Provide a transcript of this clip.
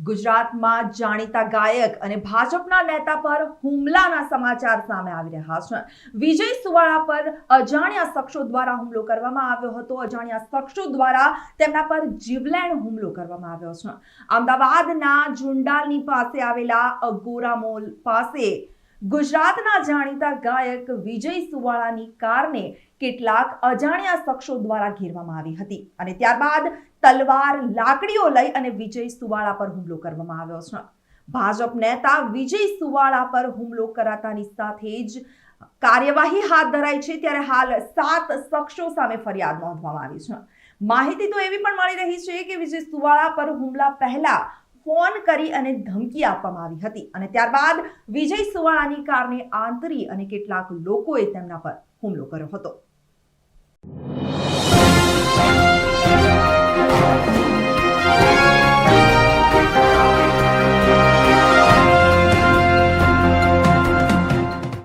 ગુજરાતમાં જાણીતા ગાયક અને ભાજપના નેતા પર હુમલાના સમાચાર સામે આવી રહ્યા છે। વિજય સુવાળા પર અજાણ્યા શખ્સો દ્વારા હુમલો કરવામાં આવ્યો હતો। અજાણ્યા શખ્સો દ્વારા તેમના પર જીવલેણ હુમલો કરવામાં આવ્યો છે। અમદાવાદના જુંડાલની પાસે આવેલા અગોરા મોલ પાસે ગુજરાતના જાણીતા ગાયક વિજય સુવાળાની કારને કેટલાક અજાણ્યા શખ્સો દ્વારા ઘેરવામાં આવી હતી અને ત્યારબાદ તલવાર લાકડીઓ લઈ અને વિજય સુવાળા પર હુમલો કરવામાં આવ્યો છે। ભાજપ નેતા વિજય સુવાળા પર હુમલો કરાતાની સાથે જ કાર્યવાહી હાથ ધરાઈ છે। ત્યારે હાલ 7 શખ્સો સામે ફરિયાદ નોંધવામાં આવી છે। માહિતી તો એવી પણ મળી રહી છે કે વિજય સુવાળા પર હુમલા પહેલા ફોન કરી અને ધમકી આપવામાં આવી હતી અને ત્યારબાદ વિજય સુવાળાની કારને આંતરી અને કેટલાક લોકોએ તેમના પર હુમલો કર્યો હતો।